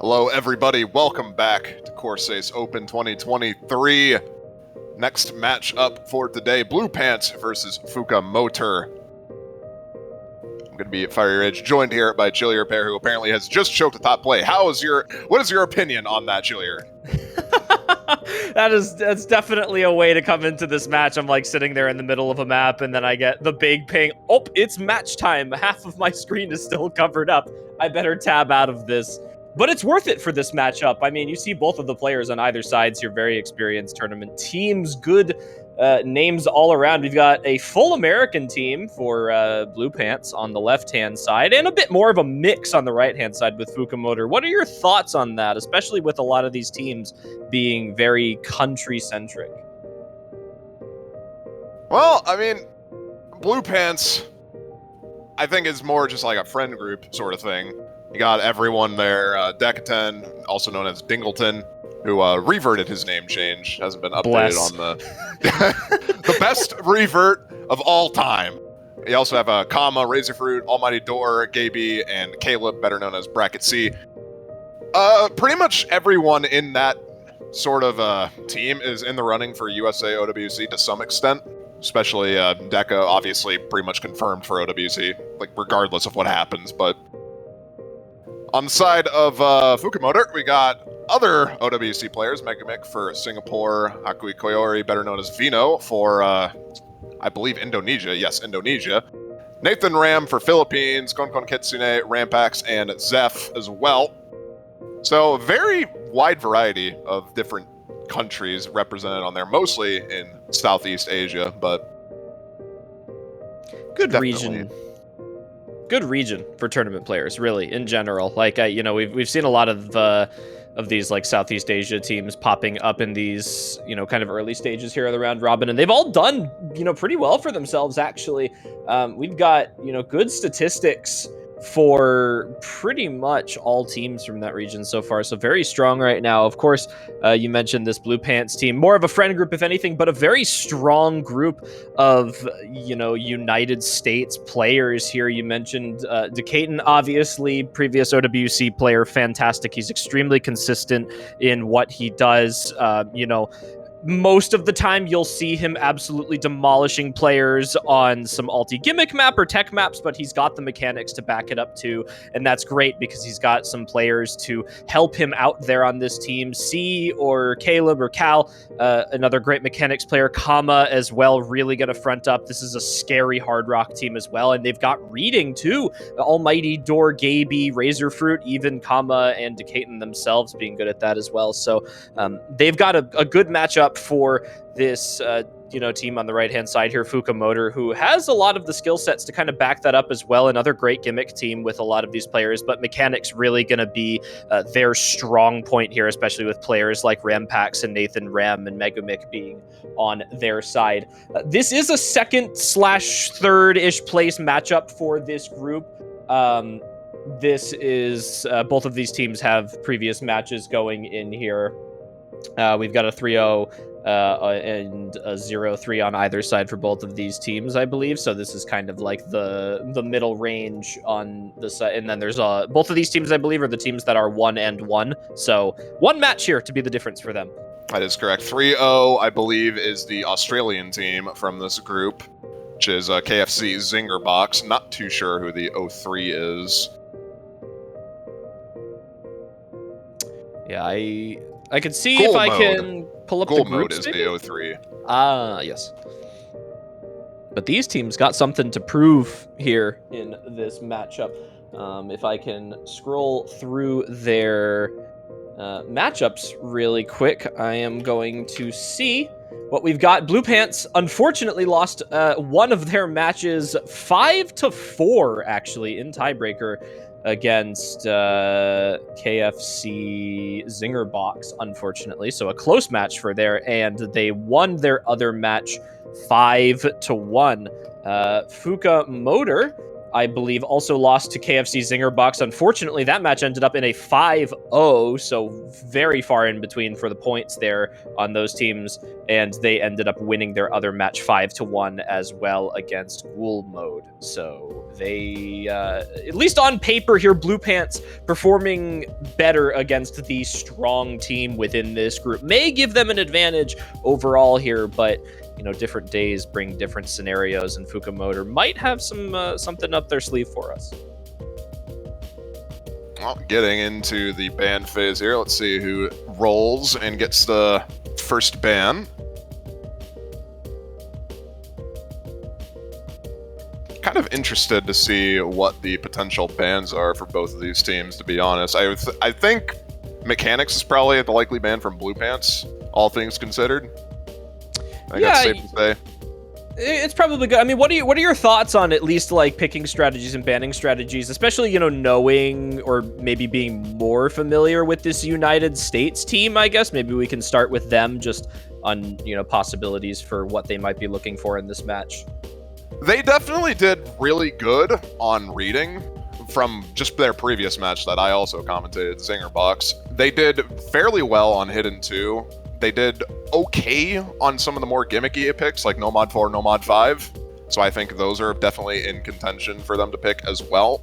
Hello, everybody. Welcome back to Corsace Open 2023. Next match up for today, Blue Pants versus FUUKA Motor. I'm going to be at Fire Ridge, joined here by Chillier Pair, who apparently has just choked the top play. What is your opinion on that, Chillier? That's definitely a way to come into this match. I'm like sitting there in the middle of a map, and then I get the big ping. Oh, it's match time. Half of my screen is still covered up. I better tab out of this. But it's worth it for this matchup. I mean, you see both of the players on either side here, very experienced tournament teams, good names all around. We've got a full American team for Blue Pants on the left-hand side, and a bit more of a mix on the right-hand side with FUUKA Motor. What are your thoughts on that, especially with a lot of these teams being very country-centric? Well, I mean, Blue Pants, I think, is more just like a friend group sort of thing. You got everyone there. Decaten, also known as Dingleton, who reverted his name change. Hasn't been updated on the best revert of all time. You also have Kama, Razorfruit, Almighty Door, Gaby, and Caleb, better known as Bracket C. Pretty much everyone in that sort of team is in the running for USA OWC to some extent. Especially Deca, obviously pretty much confirmed for OWC, like regardless of what happens, but on the side of FUUKA Motor, we got other OWC players, Megamic for Singapore, Akui Koyori, better known as Vino, for, I believe, Indonesia. Yes, Indonesia. Nathan Ram for Philippines, Konkon Kitsune, Rampax, and Zeph as well. So, a very wide variety of different countries represented on there, mostly in Southeast Asia, but good region. Good region for tournament players, really, in general. Like, we've seen a lot of these like Southeast Asia teams popping up in these, kind of early stages here of the round robin, and they've all done, pretty well for themselves, actually. We've got, good statistics for pretty much all teams from that region so far, so very strong right now. Of course, you mentioned this Blue Pants team, more of a friend group, if anything, but a very strong group of, United States players here. You mentioned Decaten, obviously, previous OWC player, fantastic. He's extremely consistent in what he does. Most of the time, you'll see him absolutely demolishing players on some alti gimmick map or tech maps, but he's got the mechanics to back it up too, and that's great because he's got some players to help him out there on this team. C or Caleb or Cal, another great mechanics player. Kama as well, really going to front up. This is a scary hard rock team as well, and they've got reading too. Almighty Door, Gaby, Razorfruit, even Kama and Decaten themselves being good at that as well. So they've got a good matchup for this team on the right hand side here, FUUKA Motor, who has a lot of the skill sets to kind of back that up as well. Another great gimmick team with a lot of these players, but mechanics really going to be their strong point here, especially with players like Rampax and Nathan Ram and Megamic being on their side. This is a second/third-ish place matchup for this group. This is both of these teams have previous matches going in here. We've got a 3-0 and a 0-3 on either side for both of these teams, I believe. So this is kind of like the middle range on the side. And then there's both of these teams, I believe, are the teams that are 1-1. So one match here to be the difference for them. That is correct. 3-0, I believe, is the Australian team from this group, which is KFC Zinger Box. Not too sure who the 0-3 is. Yeah, I can see if I can pull up the groups. Mode is the 0-3. Yes. But these teams got something to prove here in this matchup. If I can scroll through their matchups really quick, I am going to see what we've got. Blue Pants unfortunately lost one of their matches 5-4, actually, in tiebreaker against KFC Zinger Box, unfortunately. So a close match for there, and they won their other match 5-1. FUUKA Motor I believe, also lost to KFC Zinger Box. Unfortunately, that match ended up in a 5-0, so very far in between for the points there on those teams, and they ended up winning their other match 5-1 as well against Ghoul Mode. So they, at least on paper here, Blue Pants performing better against the strong team within this group. May give them an advantage overall here, but different days bring different scenarios, and FUUKA Motor might have something up their sleeve for us. Well, getting into the ban phase here, let's see who rolls and gets the first ban. Kind of interested to see what the potential bans are for both of these teams, to be honest. I think Mechanics is probably the likely ban from Blue Pants, all things considered. I think that's safe to say. It's probably good. I mean, what are your thoughts on at least like picking strategies and banning strategies, especially knowing or maybe being more familiar with this United States team? I guess maybe we can start with them just on possibilities for what they might be looking for in this match. They definitely did really good on reading from just their previous match that I also commentated, Zinger Box. They did fairly well on Hidden 2. They did okay on some of the more gimmicky picks, like No Mod 4, No Mod 5. So I think those are definitely in contention for them to pick as well.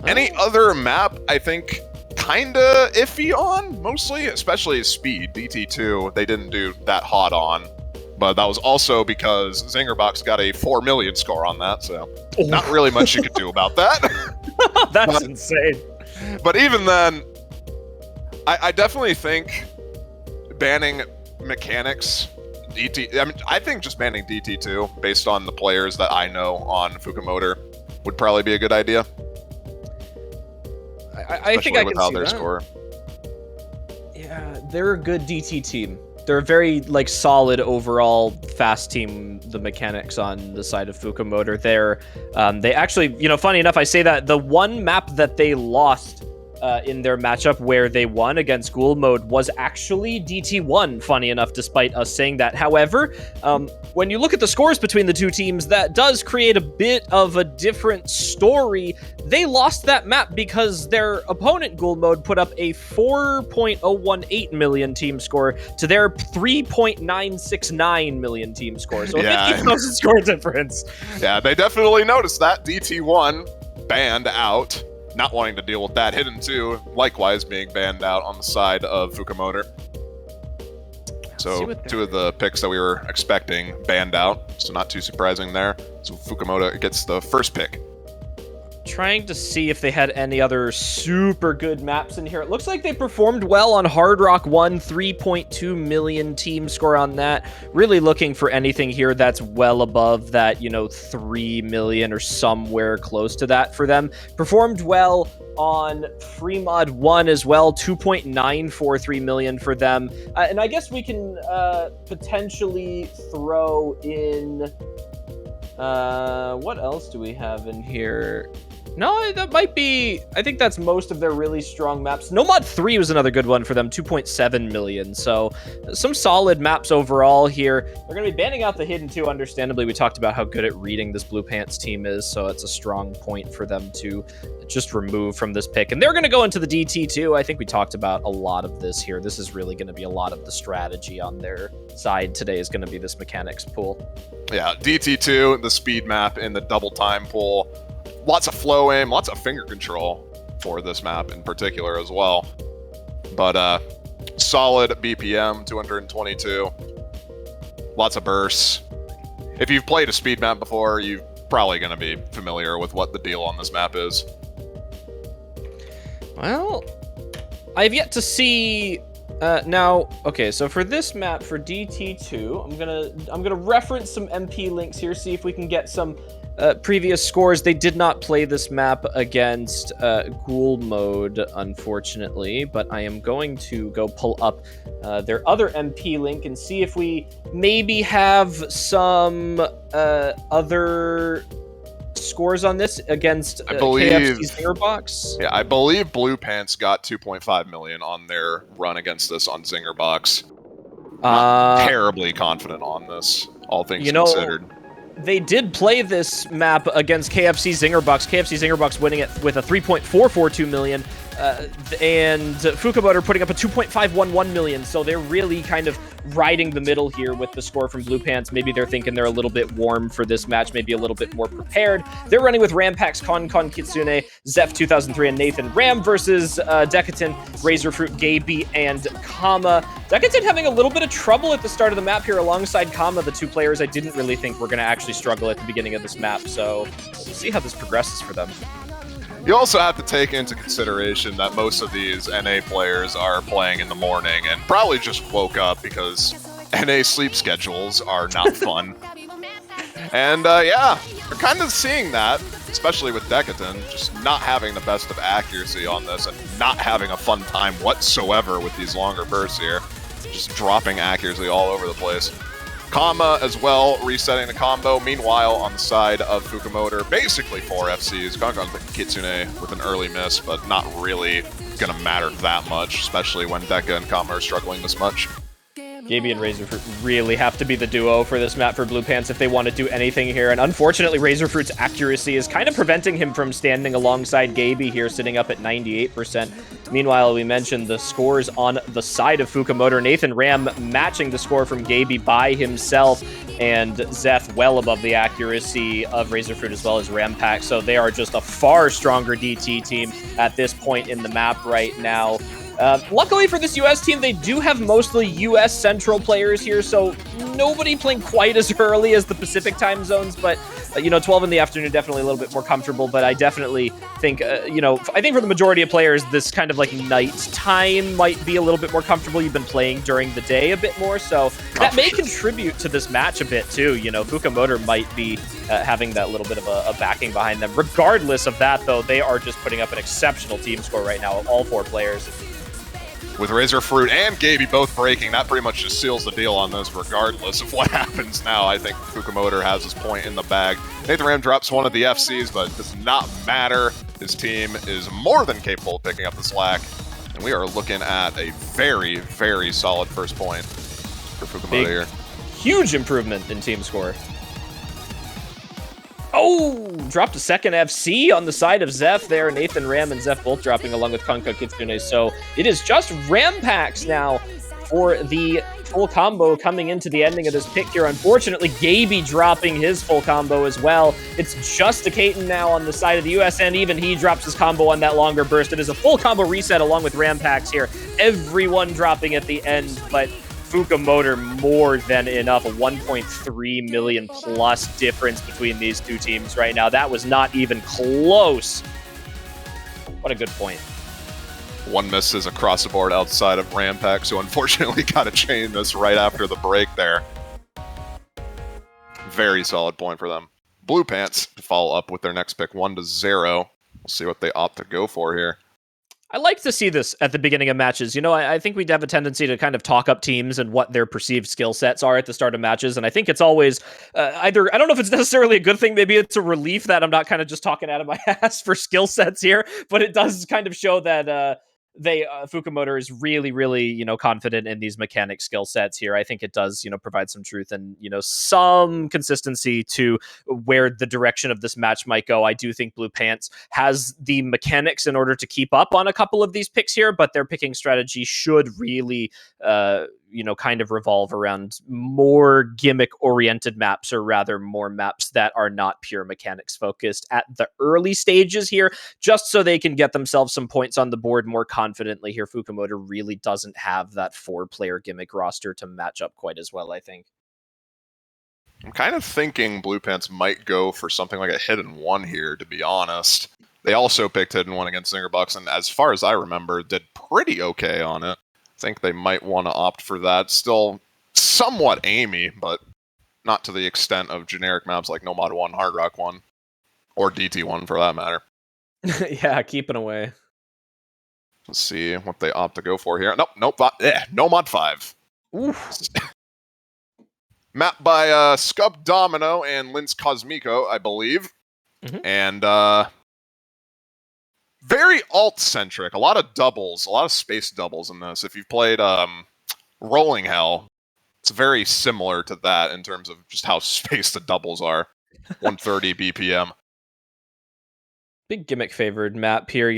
Any other map, I think, kinda iffy on, mostly, especially Speed, DT2, they didn't do that hot on. But that was also because Zingerbox got a 4 million score on that, so not really much you could do about that. That's insane. But even then, I definitely think banning Mechanics, I think just banning DT2, based on the players that I know on FUUKA Motor, would probably be a good idea. I think I can see their that. Score. Yeah, they're a good DT team. They're a very solid overall fast team. The Mechanics on the side of FUUKA Motor, they actually, funny enough, I say that the one map that they lost in their matchup where they won against Ghoul Mode was actually DT1, funny enough, despite us saying that. However, when you look at the scores between the two teams, that does create a bit of a different story. They lost that map because their opponent, Ghoul Mode, put up a 4.018 million team score to their 3.969 million team score. So a 50,000 score difference. Yeah, they definitely noticed that. DT1 banned out. Not wanting to deal with that. Hidden 2, likewise being banned out on the side of FUUKA Motor. So two of the picks that we were expecting banned out, so not too surprising there. So FUUKA Motor gets the first pick. Trying to see if they had any other super good maps in here. It looks like they performed well on Hard Rock 1, 3.2 million team score on that. Really looking for anything here that's well above that, 3 million or somewhere close to that for them. Performed well on Free Mod 1 as well, 2.943 million for them. And I guess we can potentially throw in... what else do we have in here? No, that might be... I think that's most of their really strong maps. No Mod 3 was another good one for them, 2.7 million. So some solid maps overall here. They're going to be banning out the Hidden 2, understandably. We talked about how good at reading this Blue Pants team is, so it's a strong point for them to just remove from this pick. And they're going to go into the DT2. I think we talked about a lot of this here. This is really going to be a lot of the strategy on their side today is going to be this Mechanics pool. Yeah, DT2, the speed map in the double time pool. Lots of flow aim, lots of finger control for this map in particular as well. But solid BPM, 222. Lots of bursts. If you've played a speed map before, you're probably going to be familiar with what the deal on this map is. Well, I've yet to see... now, okay, so for this map, for DT2, I'm gonna reference some MP links here, see if we can get some previous scores. They did not play this map against Ghoul Mode, unfortunately, but I am going to go pull up their other MP link and see if we maybe have some other scores on this against KFC's Zingerbox. Yeah, I believe Blue Pants got 2.5 million on their run against this on Zingerbox. Not terribly confident on this, all things considered. They did play this map against KFC Zingerbucks. KFC Zingerbucks winning it with a 3.442 million, and FUUKA Motor putting up a 2.511 million. So they're really kind of riding the middle here with the score from Blue Pants. Maybe they're thinking they're a little bit warm for this match, maybe a little bit more prepared. They're running with Rampax, Kon Kitsune, Zeph 2003, and Nathan Ram versus Decadent, Razorfruit, Gaby, and Kama. Decadent having a little bit of trouble at the start of the map here alongside Kama, the two players I didn't really think were going to actually struggle at the beginning of this map. So we'll see how this progresses for them. You also have to take into consideration that most of these NA players are playing in the morning and probably just woke up because NA sleep schedules are not fun. And yeah, we're kind of seeing that, especially with Decadent, just not having the best of accuracy on this and not having a fun time whatsoever with these longer bursts here. Just dropping accuracy all over the place. Kama as well, resetting the combo. Meanwhile, on the side of FUUKA Motor, basically 4 FCs. Kon Kitsune with an early miss, but not really going to matter that much, especially when Deca and Kama are struggling this much. Gaby and Razorfruit really have to be the duo for this map for Blue Pants if they want to do anything here. And unfortunately, Razorfruit's accuracy is kind of preventing him from standing alongside Gaby here, sitting up at 98%. Meanwhile, we mentioned the scores on the side of FUUKA Motor. Nathan Ram matching the score from Gaby by himself, and Zeph well above the accuracy of Razorfruit as well as Rampax. So they are just a far stronger DT team at this point in the map right now. Luckily for this US team, they do have mostly US Central players here, so nobody playing quite as early as the Pacific time zones, but, 12 in the afternoon, definitely a little bit more comfortable, but I definitely think, I think for the majority of players, this kind of like night time might be a little bit more comfortable. You've been playing during the day a bit more, so that may contribute to this match a bit too. FUUKA Motor might be having that little bit of a backing behind them. Regardless of that, though, they are just putting up an exceptional team score right now, all 4 players. With Razorfruit and Gaby both breaking, that pretty much just seals the deal on this regardless of what happens now. I think FUUKA Motor has his point in the bag. Nathan Ram drops one of the FCs, but it does not matter. His team is more than capable of picking up the slack, and we are looking at a very, very solid first point for FUUKA Motor here. Huge improvement in team score. Oh, dropped a second FC on the side of Zeph there. Nathan Ram and Zeph both dropping along with Kon Kitsune. So it is just Rampax now for the full combo coming into the ending of this pick here. Unfortunately, Gaby dropping his full combo as well. It's just a Kaiten now on the side of the US, and even he drops his combo on that longer burst. It is a full combo reset along with Rampax here. Everyone dropping at the end, but FUUKA Motor more than enough. A 1.3 million plus difference between these two teams right now. That was not even close. What a good point. One misses across the board outside of Rampax, who unfortunately got a chain miss right after the break there. Very solid point for them. Blue Pants to follow up with their next pick, 1-0. We'll see what they opt to go for here. I like to see this at the beginning of matches. I think we'd have a tendency to kind of talk up teams and what their perceived skill sets are at the start of matches. And I think it's always either, I don't know if it's necessarily a good thing. Maybe it's a relief that I'm not kind of just talking out of my ass for skill sets here, but it does kind of show that FUUKA Motor is really, really, confident in these mechanic skill sets here. I think it does, provide some truth and, some consistency to where the direction of this match might go. I do think Blue Pants has the mechanics in order to keep up on a couple of these picks here, but their picking strategy should really, kind of revolve around more gimmick-oriented maps, or rather more maps that are not pure mechanics focused at the early stages here, just so they can get themselves some points on the board more confidently here. FUUKA Motor really doesn't have that 4-player gimmick roster to match up quite as well, I think. I'm kind of thinking Blue Pants might go for something like a hidden one here, to be honest. They also picked hidden one against Zingerbucks, and as far as I remember, did pretty okay on it. I think they might want to opt for that. Still somewhat aimey, but not to the extent of generic maps like Nomad 1, Hard Rock 1, or DT 1 for that matter. Yeah, keeping away. Let's see what they opt to go for here. Nope, Nomad 5. Oof. Map by Scub Domino and Lince Cosmico, I believe. Mm-hmm. And very alt-centric. A lot of doubles, a lot of space doubles in this. If you've played Rolling Hell, It's very similar to that in terms of just how spaced the doubles are. 130 BPM. Big gimmick favored map here,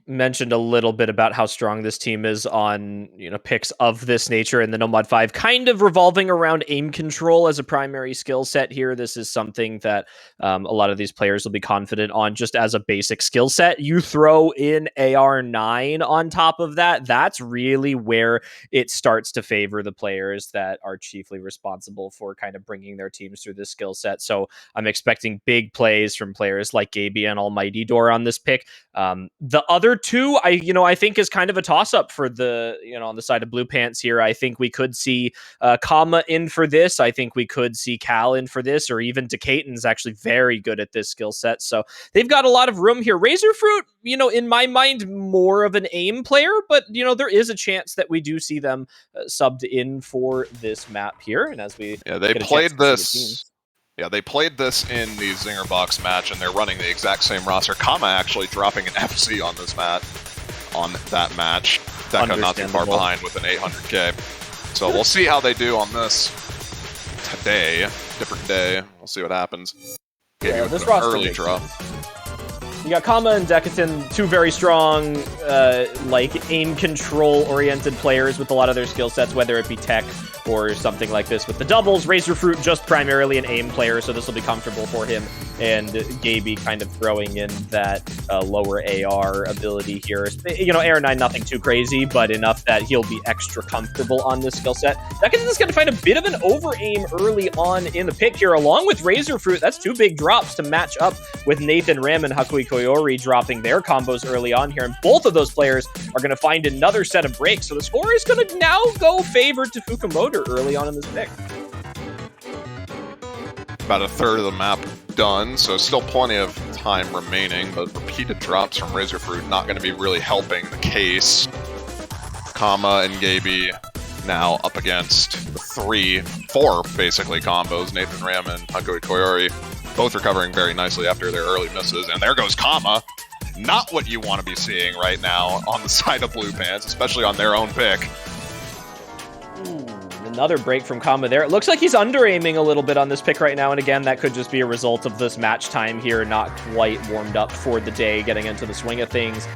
mentioned a little bit about how strong this team is on, picks of this nature in the Nomad 5, kind of revolving around aim control as a primary skill set here. This is something that a lot of these players will be confident on just as a basic skill set. You throw in AR9 on top of that, that's really where it starts to favor the players that are chiefly responsible for kind of bringing their teams through this skill set. So I'm expecting big plays from players like Gaby and Almighty Door on this pick. The other two, I think is kind of a toss-up for the, on the side of Blue Pants here. I think we could see Kama in for this. I think we could see Cal in for this, or even Decaton's actually very good at this skill set. So they've got a lot of room here. Razorfruit, in my mind, more of an aim player, but, there is a chance that we do see them subbed in for this map here. And as we they played this. Yeah, they played this in the Zinger Box match, and they're running the exact same roster. Kama actually dropping an FC on this on that match. Deca not too far behind with an 800k. So we'll see how they do on this today. Different day. We'll see what happens. Yeah, this roster early draw. You got Kama and Decaton, two very strong, aim control-oriented players with a lot of their skill sets, whether it be tech or something like this. With the doubles, Razorfruit just primarily an aim player, so this will be comfortable for him. And Gaby kind of throwing in that lower AR ability here. AR9, nothing too crazy, but enough that he'll be extra comfortable on this skill set. Decaton's going to find a bit of an over-aim early on in the pick here, along with Razorfruit. That's two big drops to match up with Nathan Ram and Hakui Koyori dropping their combos early on here, and both of those players are going to find another set of breaks. So the score is going to now go favored to FUUKA early on in this pick. About a third of the map done, so still plenty of time remaining, but repeated drops from Razorfruit not going to be really helping the case. Kama and Gaby now up against the 4 basically combos. Nathan Ram and Hakui Koyori both recovering very nicely after their early misses, and there goes Kama. Not what you want to be seeing right now on the side of Blue Pants, especially on their own pick. Another break from Kama there. It looks like he's under-aiming a little bit on this pick right now, and again, that could just be a result of this match time here, not quite warmed up for the day, getting into the swing of things.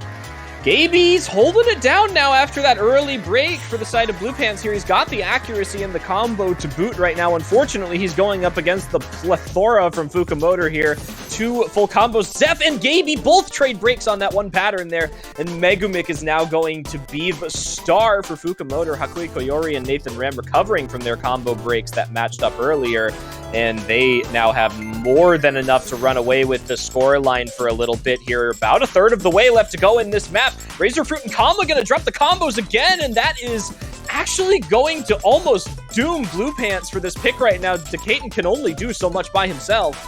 Gaby's holding it down now after that early break for the side of Blue Pants here. He's got the accuracy and the combo to boot right now. Unfortunately, he's going up against the plethora from FUUKA here. 2 full combos. Zeph and Gaby both trade breaks on that one pattern there. And Megumik is now going to be the star for FUUKA. Hakui Koyori and Nathan Ram recovering from their combo breaks that matched up earlier. And they now have more than enough to run away with the score line for a little bit here. About a third of the way left to go in this map. Razorfruit and Kama going to drop the combos again, and that is actually going to almost doom Blue Pants for this pick right now. Decaton can only do so much by himself.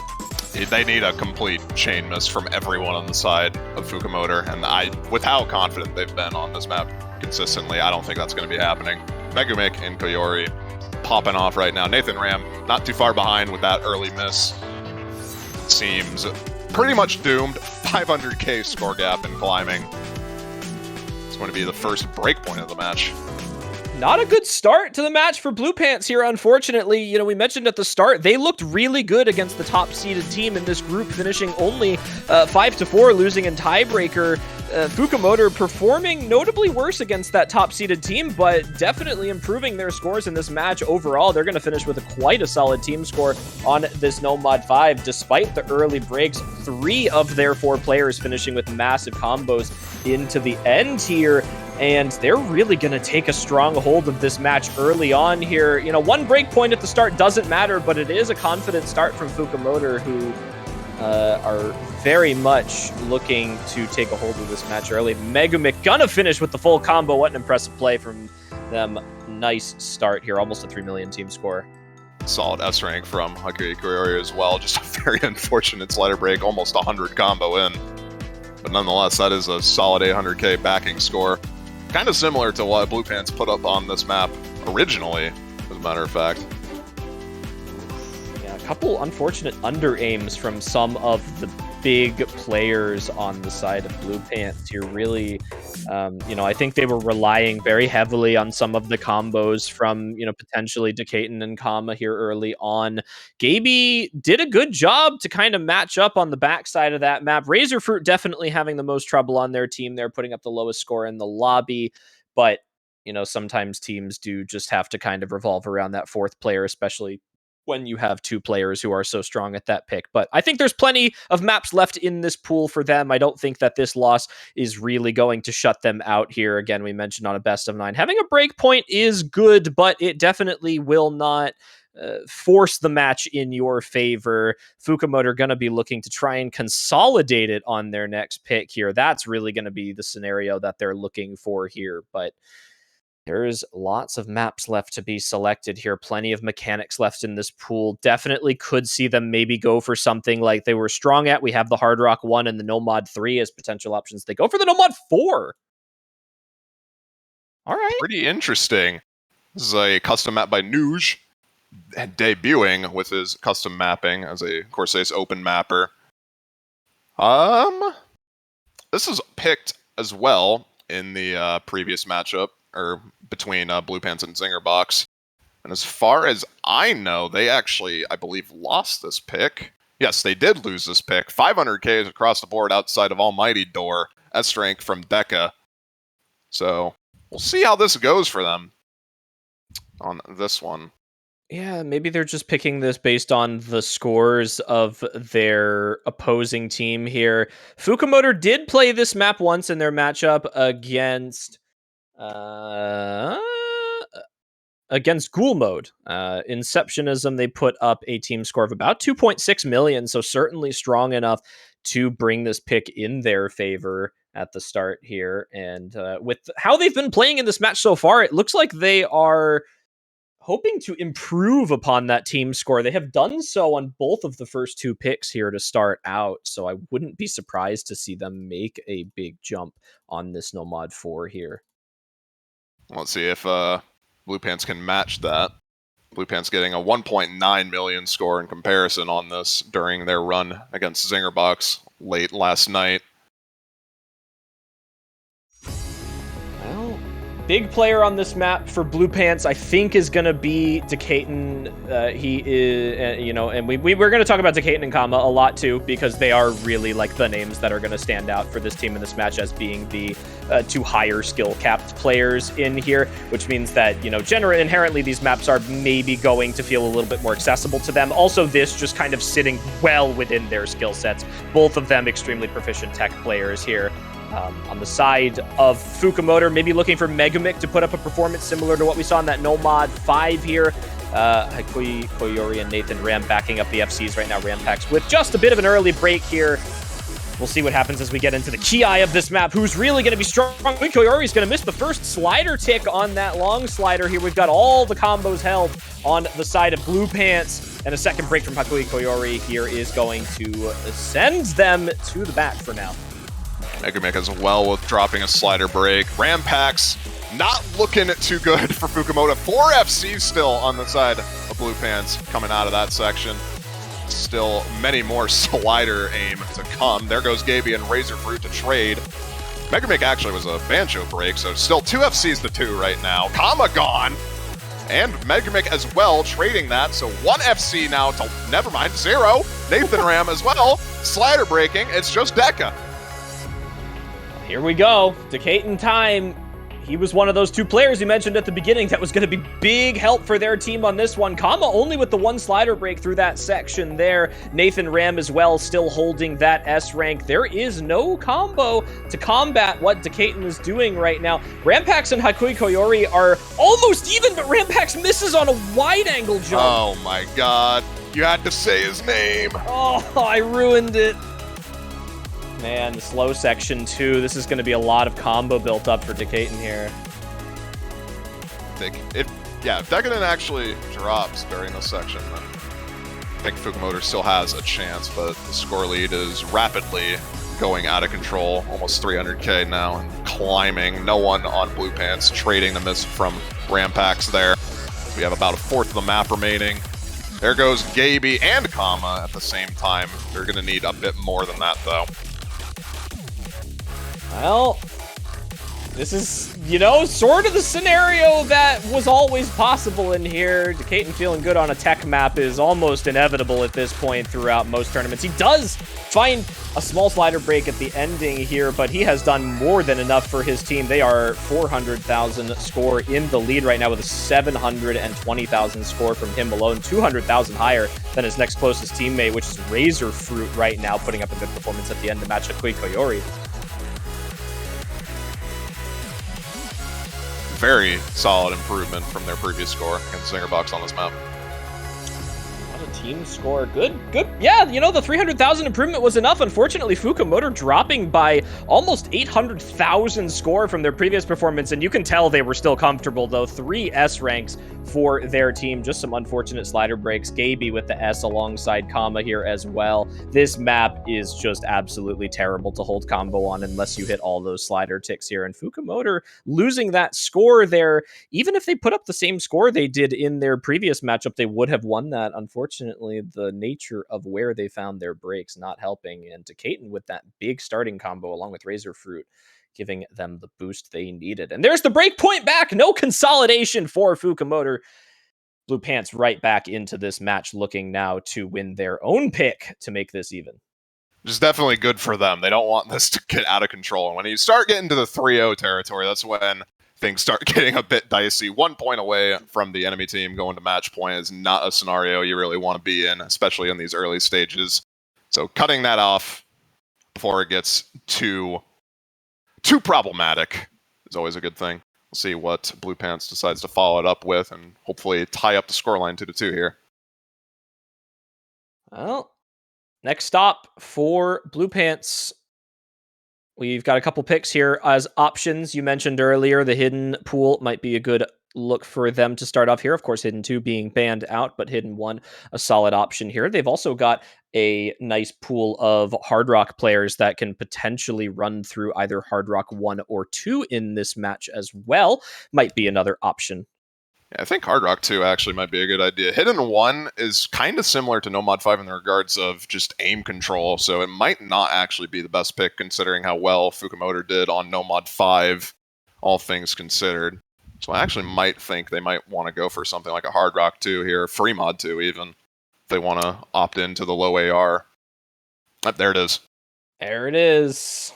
They need a complete chain miss from everyone on the side of FUUKA, and with how confident they've been on this map consistently, I don't think that's going to be happening. Megumik and Koyori popping off right now. Nathan Ram not too far behind with that early miss. Seems pretty much doomed. 500k score gap and climbing. It's going to be the first break point of the match. Not a good start to the match for Blue Pants here, unfortunately. We mentioned at the start, they looked really good against the top-seeded team in this group, finishing only 5-4, losing in tiebreaker. FUUKA performing notably worse against that top-seeded team, but definitely improving their scores in this match overall. They're going to finish with quite a solid team score on this Nomad 5, despite the early breaks. 3 of their 4 players finishing with massive combos into the end here. And they're really going to take a strong hold of this match early on here. One break point at the start doesn't matter, but it is a confident start from FUUKA, who are very much looking to take a hold of this match early. Megumik gonna finish with the full combo. What an impressive play from them. Nice start here. Almost a 3 million team score. Solid S rank from Hakui Koyori as well. Just a very unfortunate slider break. Almost 100 combo in. But nonetheless, that is a solid 800k backing score. Kind of similar to what Blue Pants put up on this map originally, as a matter of fact. Yeah, couple unfortunate under aims from some of the big players on the side of Blue Pants here. Really, I think they were relying very heavily on some of the combos from, potentially Decaton and Kama here early on. Gaby did a good job to kind of match up on the backside of that map. Razorfruit definitely having the most trouble on their team. They're putting up the lowest score in the lobby, but sometimes teams do just have to kind of revolve around that fourth player, especially when you have two players who are so strong at that pick. But I think there's plenty of maps left in this pool for them. I don't think that this loss is really going to shut them out here. Again, we mentioned on a best of 9, having a break point is good, but it definitely will not force the match in your favor. FUUKA are going to be looking to try and consolidate it on their next pick here. That's really going to be the scenario that they're looking for here. But there's lots of maps left to be selected here. Plenty of mechanics left in this pool. Definitely could see them maybe go for something like they were strong at. We have the Hard Rock 1 and the Nomad 3 as potential options. They go for the Nomad 4. All right. Pretty interesting. This is a custom map by Nuge, debuting with his custom mapping as a Corsace Open mapper. This is picked as well in the previous matchup, or between Blue Pants and Zingerbox. And as far as I know, they actually, I believe, lost this pick. Yes, they did lose this pick. 500Ks across the board outside of Almighty Door. S-rank from Deca. So we'll see how this goes for them on this one. Yeah, maybe they're just picking this based on the scores of their opposing team here. FUUKA did play this map once in their matchup against Ghoul Mode. Inceptionism, they put up a team score of about 2.6 million, so certainly strong enough to bring this pick in their favor at the start here. And with how they've been playing in this match so far, it looks like they are hoping to improve upon that team score. They have done so on both of the first two picks here to start out, so I wouldn't be surprised to see them make a big jump on this Nomad 4 here. Let's see if Blue Pants can match that. Blue Pants getting a 1.9 million score in comparison on this during their run against Zingerbox late last night. Well, big player on this map for Blue Pants, I think, is going to be Decaton. He is, and we're going to talk about Decaton and Kama a lot too, because they are really like the names that are going to stand out for this team in this match as being the two higher skill capped players in here, which means that, inherently these maps are maybe going to feel a little bit more accessible to them. Also, this just kind of sitting well within their skill sets. Both of them extremely proficient tech players here. On the side of FUUKA, maybe looking for Megamic to put up a performance similar to what we saw in that Nomad 5 here. Hakui Koyori and Nathan Ram backing up the FCs right now. Rampax with just a bit of an early break here. We'll see what happens as we get into the key eye of this map. Who's really going to be strong? Koyori's going to miss the first slider tick on that long slider here. We've got all the combos held on the side of Blue Pants. And a second break from Hakui Koyori here is going to send them to the back for now. Megamic as well with dropping a slider break. Rampax not looking too good for FUUKA. 4 FCs still on the side of Blue Pants coming out of that section. Still many more slider aim to come. There goes Gaby and Razorfruit to trade. Megamic actually was a Bancho break, so still 2 FCs to 2 right now. Kama gone. And Megamic as well, trading that. So 1 FC now to, never mind, 0. Nathan Ram as well. Slider breaking. It's just Deca. Here we go. Decaton time. He was one of those 2 players you mentioned at the beginning that was going to be big help for their team on this one. Kama only with the 1 slider break through that section there. Nathan Ram as well, still holding that S rank. There is no combo to combat what Decaton is doing right now. Rampax and Hakui Koyori are almost even, but Rampax misses on a wide angle jump. Oh my god. You had to say his name. Oh, I ruined it. Man, the slow section too. This is going to be a lot of combo built up for Decaton here. If Decadent actually drops during this section, then I think FUUKA still has a chance, but the score lead is rapidly going out of control. Almost 300k now and climbing. No one on Blue Pants, trading the miss from Rampax there. We have about a fourth of the map remaining. There goes Gaby and Kama at the same time. They're going to need a bit more than that, though. Well, this is, you know, sort of the scenario that was always possible in here. Decatur feeling good on a tech map is almost inevitable at this point throughout most tournaments. He does find a small slider break at the ending here, but he has done more than enough for his team. They are 400,000 score in the lead right now with a 720,000 score from him alone, 200,000 higher than his next closest teammate, which is Razor Fruit right now, putting up a good performance at the end to match Akui Koyori. Very solid improvement from their previous score against Zingerbox on this map. What a team score. Good. Yeah, you know, the 300,000 improvement was enough. Unfortunately, FUUKA dropping by almost 800,000 score from their previous performance, and you can tell they were still comfortable, though. 3 S ranks for their team. Just some unfortunate slider breaks. Gaby with the S alongside Kama here as well. This map is just absolutely terrible to hold combo on unless you hit all those slider ticks here. And FUUKA losing that score there, even if they put up the same score they did in their previous matchup, they would have won that. Unfortunately, the nature of where they found their breaks not helping. And Decatur with that big starting combo along with Razor Fruit, giving them the boost they needed. And there's the break point back. No consolidation for FUUKA. Blue Pants right back into this match, looking now to win their own pick to make this even. It's definitely good for them. They don't want this to get out of control. And when you start getting to the 3-0 territory, that's when things start getting a bit dicey. 1 point away from the enemy team going to match point is not a scenario you really want to be in, especially in these early stages. So cutting that off before it gets too problematic is always a good thing. We'll see what Blue Pants decides to follow it up with and hopefully tie up the scoreline 2-2 here. Well, next stop for Blue Pants. We've got a couple picks here as options. You mentioned earlier the Hidden Pool might be a good look for them to start off here. Of course, Hidden 2 being banned out, but Hidden 1 a solid option here. They've also got a nice pool of Hard Rock players that can potentially run through either Hard Rock 1 or 2 in this match as well. Might be another option. Yeah, I think Hard Rock 2 actually might be a good idea. Hidden 1 is kind of similar to Nomad 5 in the regards of just aim control, so it might not actually be the best pick considering how well FUUKA did on Nomad 5, all things considered. So I actually might think they might want to go for something like a Hard Rock 2 here, Free Mod 2 even, if they want to opt into the low AR. There it is. There it is.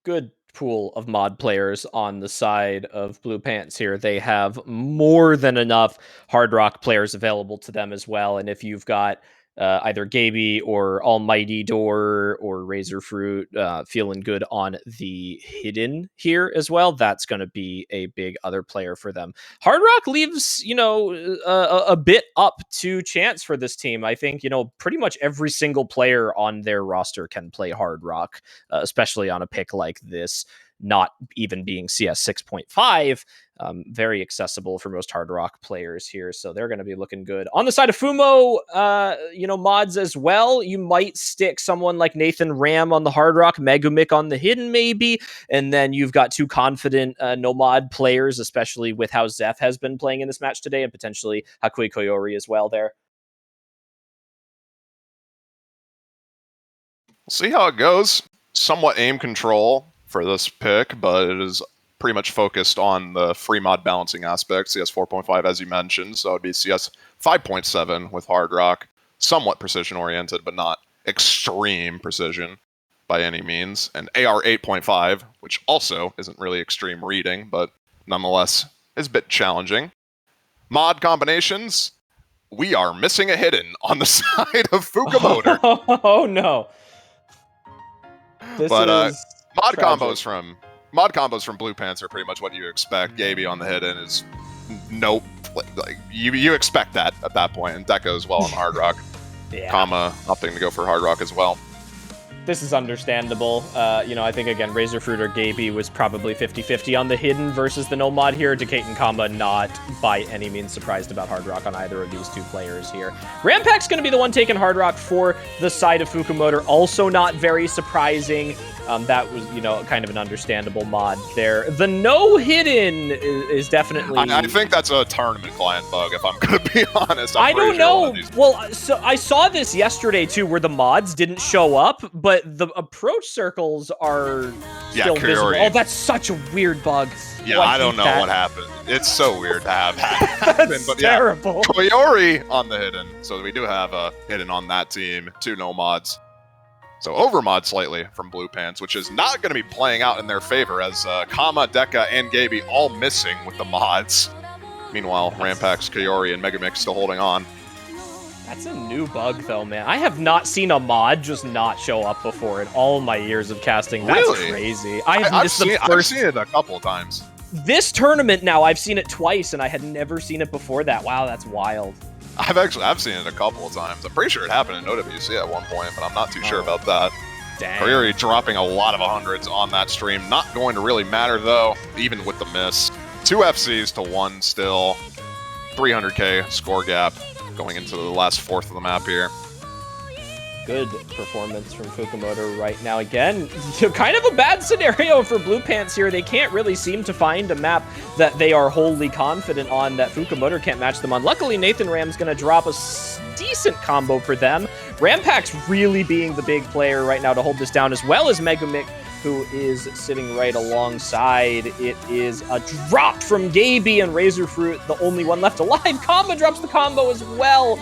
Good pool of mod players on the side of Blue Pants here. They have more than enough Hard Rock players available to them as well. And if you've got either Gaby or Almighty Door or Razor Fruit feeling good on the Hidden here as well, that's going to be a big other player for them. Hard Rock leaves, you know, a bit up to chance for this team. I think, you know, pretty much every single player on their roster can play Hard Rock, especially on a pick like this, not even being CS 6.5. Very accessible for most Hard Rock players here, so they're going to be looking good. On the side of Fumo, you know, mods as well, you might stick someone like Nathan Ram on the Hard Rock, Megumik on the Hidden maybe, and then you've got 2 confident no-mod players, especially with how Zeph has been playing in this match today, and potentially Hakui Koyori as well there. We'll see how it goes. Somewhat aim control for this pick, but it is pretty much focused on the free mod balancing aspect. CS 4.5, as you mentioned, so it would be CS 5.7 with Hard Rock. Somewhat precision oriented, but not extreme precision by any means. And AR 8.5, which also isn't really extreme reading, but nonetheless is a bit challenging. Mod combinations, we are missing a Hidden on the side of FUUKA. Oh no. This is mod combos from Blue Pants are pretty much what you expect. Gaby on the Hidden is nope. Like you expect that at that point, and that goes well on Hard Rock. Yeah. Kama opting to go for Hard Rock as well. This is understandable. I think, again, Razorfruit or Gaby was probably 50-50 on the hidden versus the no mod here. Decate and Kamba not by any means surprised about Hard Rock on either of these two players here. Rampak's going to be the one taking Hard Rock for the side of FUUKA. Also not very surprising. That was, kind of an understandable mod there. The no hidden is definitely... I think that's a tournament client bug, if I'm going to be honest. I don't know. Well, so I saw this yesterday, too, where the mods didn't show up, but the approach circles are still visible. Oh, that's such a weird bug. Yeah, I don't know what happened. It's so weird to have happen. That's terrible. Koyori on the hidden. So we do have a hidden on that team. 2 no mods. So overmod slightly from Blue Pants, which is not going to be playing out in their favor as Kama, Deka, and Gaby all missing with the mods. Meanwhile, Rampax, Koyori, and Megamix still holding on. That's a new bug, though, man. I have not seen a mod just not show up before in all my years of casting. That's really? Crazy. I've seen it a couple of times. This tournament now, I've seen it twice, and I had never seen it before that. Wow, that's wild. I've seen it a couple of times. I'm pretty sure it happened in OWC at one point, but I'm not too sure about that. Dang. Koyori dropping a lot of 100s on that stream. Not going to really matter, though, even with the miss. 2 FCs to 1 still. 300k score gap going into the last fourth of the map here. Good performance from FUUKA right now. Again, kind of a bad scenario for Blue Pants here. They can't really seem to find a map that they are wholly confident on that FUUKA can't match them on. Luckily, Nathan Ram's going to drop a decent combo for them. Rampak's really being the big player right now to hold this down, as well as Megamix, who is sitting right alongside. It is a drop from Gaby and Razorfruit, the only one left alive. Kamba drops the combo as well.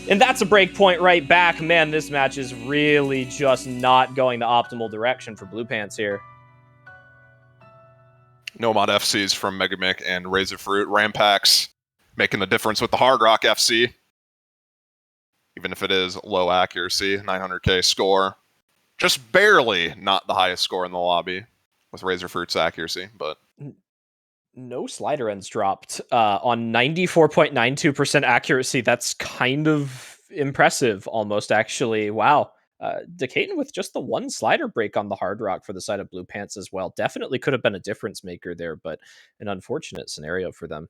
And that's a break point right back. Man, this match is really just not going the optimal direction for Blue Pants here. Nomad FCs from Megamix and Razorfruit. Rampax making the difference with the Hard Rock FC. Even if it is low accuracy, 900k score. Just barely not the highest score in the lobby with Razorfruit's accuracy, but... No slider ends dropped on 94.92% accuracy. That's kind of impressive, almost, actually. Wow. Decaton with just the 1 slider break on the Hard Rock for the side of Blue Pants as well. Definitely could have been a difference maker there, but an unfortunate scenario for them.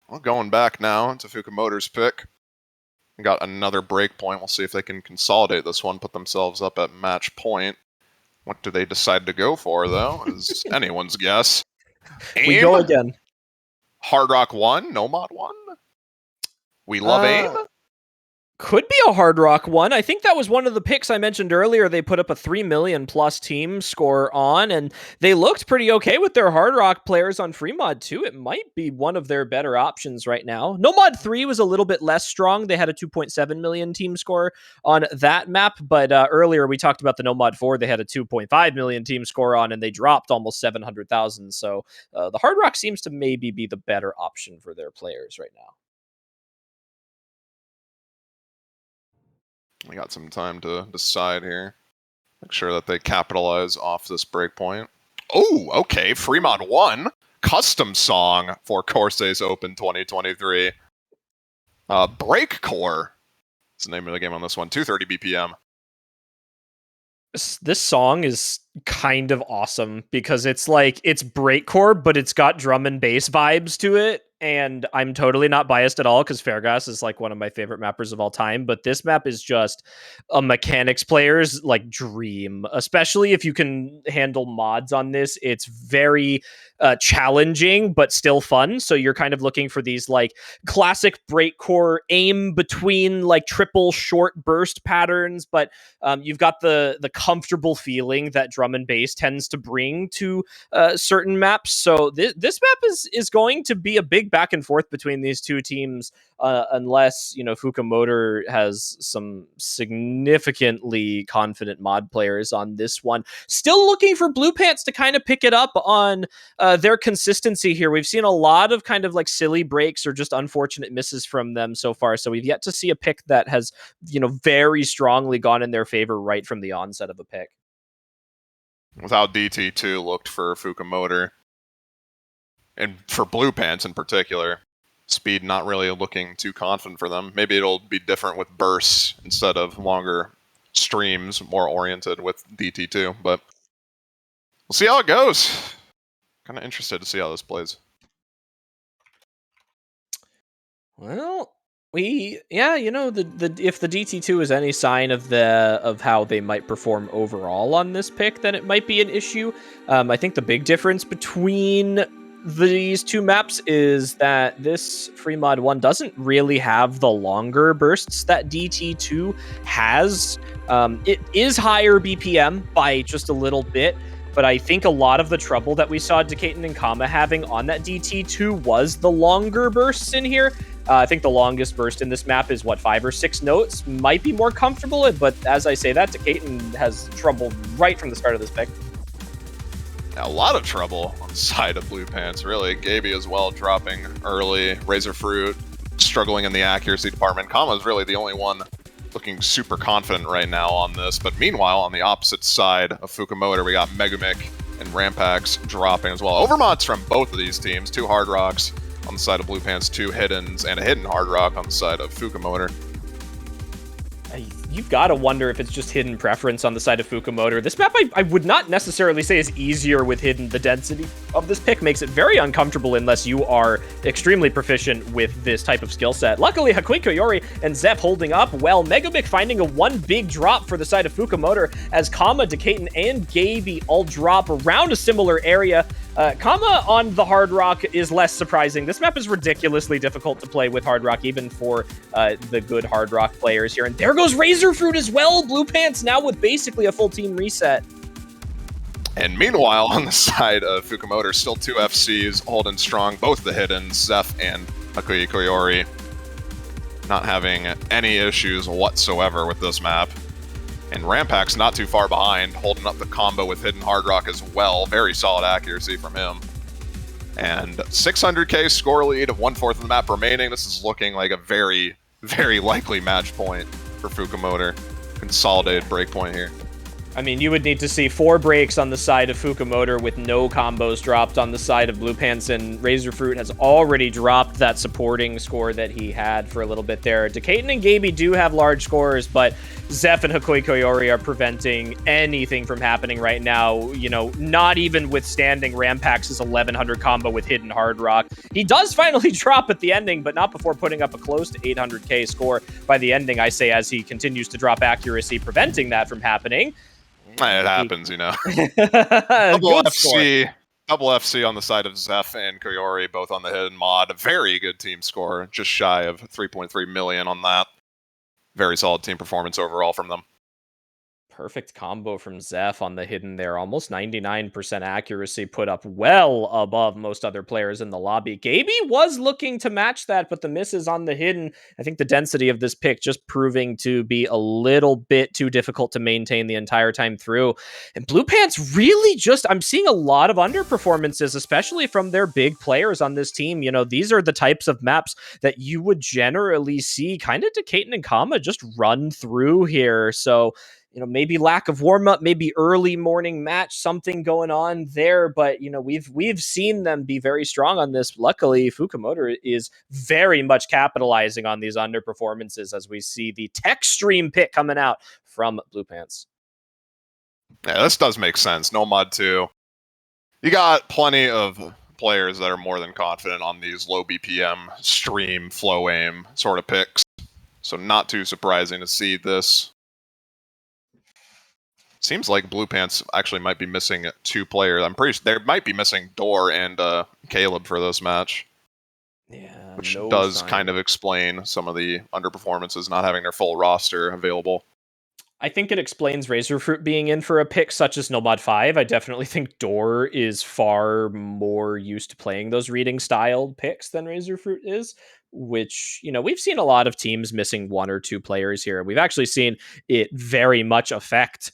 Well, going back now to FUUKA pick. We got another break point. We'll see if they can consolidate this one, put themselves up at match point. What do they decide to go for, though, is anyone's guess. AIM? We go again. Hard Rock 1, Nomad 1? We love AIM? Could be a Hard Rock 1. I think that was one of the picks I mentioned earlier. They put up a 3 million plus team score on, and they looked pretty okay with their Hard Rock players on Free Mod 2. It might be one of their better options right now. Nomad 3 was a little bit less strong. They had a 2.7 million team score on that map, but earlier we talked about the Nomad 4. They had a 2.5 million team score on, and they dropped almost 700,000. So the Hard Rock seems to maybe be the better option for their players right now. We got some time to decide here. Make sure that they capitalize off this breakpoint. Oh, okay. Fremont 1. Custom song for Corsace Open 2023. Breakcore is the name of the game on this one. 230 BPM. This song is kind of awesome because it's like, it's breakcore, but it's got drum and bass vibes to it. And I'm totally not biased at all because Fairgas is like one of my favorite mappers of all time. But this map is just a mechanics player's like dream, especially if you can handle mods on this. It's very challenging, but still fun. So you're kind of looking for these like classic breakcore aim between like triple short burst patterns. But you've got the comfortable feeling that drum and bass tends to bring to certain maps. So this map is going to be a big back and forth between these two teams, unless FUUKA has some significantly confident mod players on this one. Still looking for Blue Pants to kind of pick it up on their consistency here. We've seen a lot of kind of like silly breaks or just unfortunate misses from them so far. So we've yet to see a pick that has very strongly gone in their favor right from the onset of a pick. With how DT2 looked for FUUKA. And for Blue Pants in particular, speed not really looking too confident for them. Maybe it'll be different with bursts instead of longer streams more oriented with DT2, but we'll see how it goes. Kind of interested to see how this plays. Well, if the DT2 is any sign of how they might perform overall on this pick, then it might be an issue. I think the big difference between these two maps is that this free mod 1 doesn't really have the longer bursts that DT2 has. It is higher BPM by just a little bit, but I think a lot of the trouble that we saw Decaton and Kama having on that DT2 was the longer bursts in here. I think the longest burst in this map is, 5 or 6 notes? Might be more comfortable, but as I say that, Decaton has trouble right from the start of this pick. A lot of trouble on the side of Blue Pants, really. Gaby as well, dropping early. Razorfruit struggling in the accuracy department. Kama is really the only one looking super confident right now on this. But meanwhile, on the opposite side of FUUKA Motor, we got Megamic and Rampax dropping as well. Overmods from both of these teams, 2 Hard Rocks on the side of Blue Pants, 2 Hiddens, and a Hidden Hard Rock on the side of FUUKA Motor. You've got to wonder if it's just hidden preference on the side of FUUKA Motor. This map, I would not necessarily say is easier with hidden. The density of this pick makes it very uncomfortable unless you are extremely proficient with this type of skill set. Luckily, Hakui Koyori and Zep holding up well. Megamic finding a 1 big drop for the side of FUUKA Motor as Kama, Decaton, and Gaby all drop around a similar area. Kama on the Hard Rock is less surprising. This map is ridiculously difficult to play with Hard Rock, even for the good Hard Rock players here. And there goes Razorfruit as well. Blue Pants now with basically a full team reset. And meanwhile, on the side of FUUKA Motor, still 2 FCs holding strong. Both the Hidden, Zeph and Hakui Koyori, not having any issues whatsoever with this map. And Rampax not too far behind, holding up the combo with Hidden Hard Rock as well. Very solid accuracy from him. And 600k score lead of 1/4 of the map remaining. This is looking like a very, very likely match point for FUUKA Motor. Consolidated breakpoint here. I mean, you would need to see 4 breaks on the side of FUUKA Motor with no combos dropped on the side of Blue Pants, and Razorfruit has already dropped that supporting score that he had for a little bit there. Decaton and Gaby do have large scores, but Zeph and Hakui Koyori are preventing anything from happening right now. You know, not even withstanding Rampax's 1100 combo with Hidden Hard Rock. He does finally drop at the ending, but not before putting up a close to 800k score by the ending, I say, as he continues to drop accuracy, preventing that from happening. It happens, you know. Double FC on the side of Zeph and Koyori, both on the Hidden mod. A very good team score, just shy of 3.3 million on that. Very solid team performance overall from them. Perfect combo from Zeph on the Hidden there. Almost 99% accuracy, put up well above most other players in the lobby. Gaby was looking to match that, but the misses on the Hidden. I think the density of this pick just proving to be a little bit too difficult to maintain the entire time through. And Blue Pants really just, I'm seeing a lot of underperformances, especially from their big players on this team. You know, these are the types of maps that you would generally see kind of Decaton and Kama just run through here. So, you know, maybe lack of warm-up, maybe early morning match, something going on there. But, you know, we've seen them be very strong on this. Luckily, FUUKA Motor is very much capitalizing on these underperformances as we see the tech stream pick coming out from Blue Pants. Yeah, this does make sense. No mod 2. You got plenty of players that are more than confident on these low BPM stream, flow aim sort of picks. So not too surprising to see this. Seems like Blue Pants actually might be missing 2 players. I'm pretty sure they might be missing Door and Caleb for this match. Yeah, which does kind of explain some of the underperformances, not having their full roster available. I think it explains Razorfruit being in for a pick such as Nomad 5. I definitely think Door is far more used to playing those reading styled picks than Razorfruit is, which, you know, we've seen a lot of teams missing 1 or 2 players here. We've actually seen it very much affect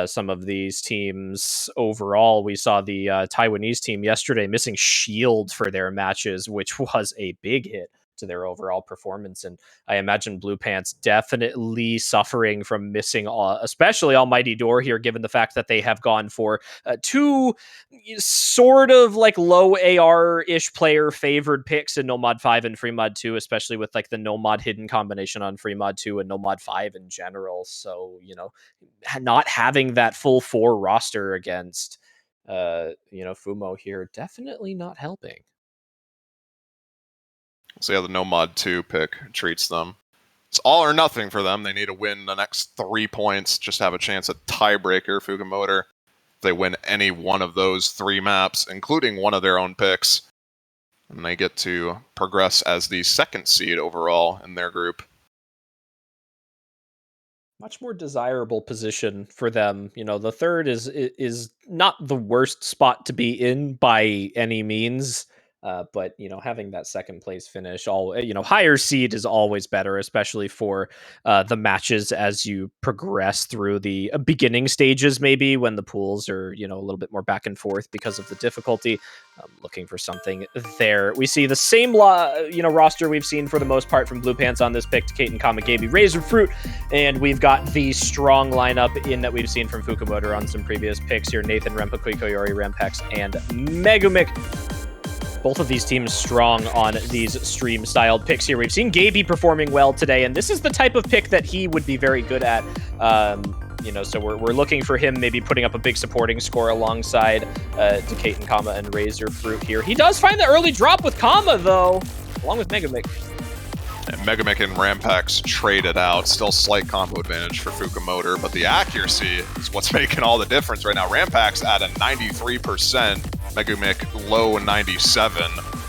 some of these teams overall. We saw the Taiwanese team yesterday missing Shield for their matches, which was a big hit to their overall performance. And I imagine Blue Pants definitely suffering from missing, especially Almighty Door here, given the fact that they have gone for two sort of like low AR-ish player favored picks in No Mod 5 and Free Mod 2, especially with like the No Mod hidden combination on Free Mod 2 and No Mod 5 in general. So, not having that full 4 roster against FUMO here, definitely not helping. So yeah, the No Mod 2 pick treats them. It's all or nothing for them. They need to win the next 3 points just to have a chance at tiebreaker. FUUKA Motor, if they win any one of those 3 maps, including one of their own picks, and they get to progress as the 2nd seed overall in their group. Much more desirable position for them. The 3rd is not the worst spot to be in by any means. But having that 2nd place finish, higher seed is always better, especially for the matches as you progress through the beginning stages, maybe when the pools are a little bit more back and forth because of the difficulty. Looking for something there. We see the same roster we've seen for the most part from Blue Pants on this pick: Kate and Kama, Gaby, Razor Fruit, and we've got the strong lineup in that we've seen from FUUKA Motor on some previous picks here: Nathan, Rempa, Koyori, Rampex, and Megumik. Both of these teams strong on these stream-styled picks here. We've seen Gaby performing well today, and this is the type of pick that he would be very good at. So we're looking for him maybe putting up a big supporting score alongside Kate and Kama and Razor Fruit here. He does find the early drop with Kama, though, along with Megumik. And Megumik and Rampex traded out. Still slight combo advantage for FUUKA Motor, but the accuracy is what's making all the difference right now. Rampex at a 93%, Megumik low 97,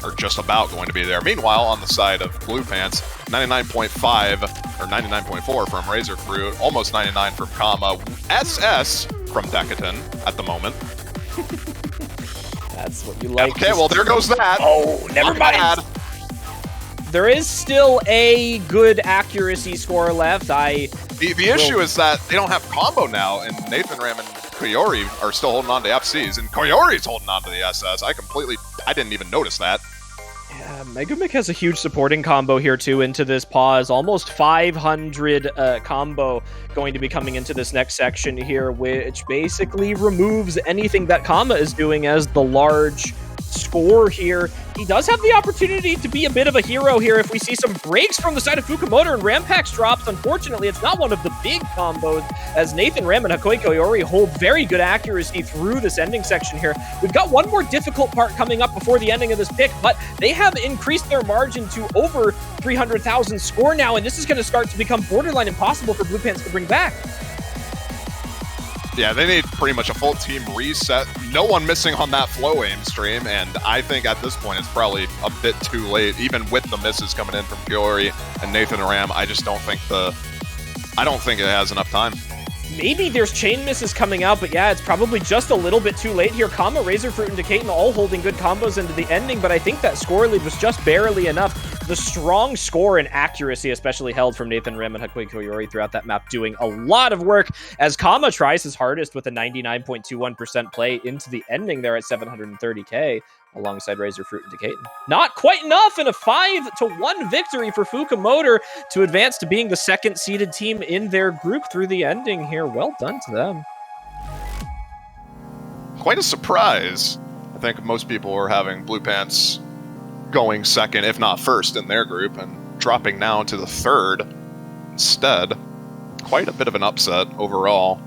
or just about going to be there. Meanwhile, on the side of Blue Pants, 99.5 or 99.4 from Razor Fruit, almost 99 from Kama, SS from Decadent at the moment. That's what you like. Okay, well, there goes that. Oh, never mind. There is still a good accuracy score left. The issue is that they don't have combo now, and Nathan Ram and Koyori are still holding on to FCs, and Koyori's holding on to the SS. I didn't even notice that. Yeah, Megumik has a huge supporting combo here too into this pause. Almost 500 combo going to be coming into this next section here, which basically removes anything that Kama is doing as the large score here. He does have the opportunity to be a bit of a hero here if we see some breaks from the side of FUUKA Motor and Rampex drops. Unfortunately, it's not one of the big combos as Nathan Ram and Hakoi Koyori hold very good accuracy through this ending section here. We've got one more difficult part coming up before the ending of this pick, but they have increased their margin to over 300,000 score now, and this is going to start to become borderline impossible for Blue Pants to bring back. Yeah, they need pretty much a full team reset. No one missing on that flow aim stream, and I think at this point it's probably a bit too late, even with the misses coming in from Koyori and Nathan Ram. I just don't think it has enough time. Maybe there's chain misses coming out, but yeah, it's probably just a little bit too late here. Kama, Razor Fruit, and Decaton all holding good combos into the ending, but I think that score lead was just barely enough. The strong score and accuracy, especially held from Nathan Rim and Hakui Koyori throughout that map, doing a lot of work as Kama tries his hardest with a 99.21% play into the ending there at 730k. Alongside Razor Fruit and Decaton. Not quite enough, and a 5-1 victory for FUUKA Motor to advance to being the second seeded team in their group through the ending here. Well done to them. Quite a surprise. I think most people were having Blue Pants going second, if not first, in their group, and dropping now to the third instead. Quite a bit of an upset overall.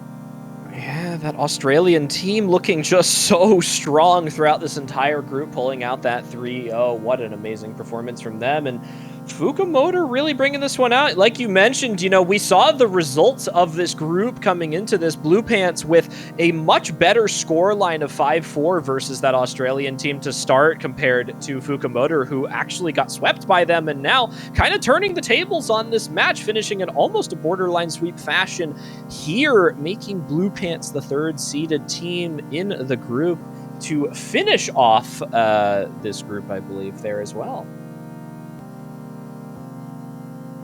Yeah, that Australian team looking just so strong throughout this entire group, pulling out that 3-0. What an amazing performance from them. And FUUKA Motor really bringing this one out. Like you mentioned, we saw the results of this group coming into this. Blue Pants with a much better score line of 5-4 versus that Australian team to start compared to FUUKA Motor, who actually got swept by them and now kind of turning the tables on this match, finishing in almost a borderline sweep fashion here, making Blue Pants the third seeded team in the group to finish off this group, I believe, there as well.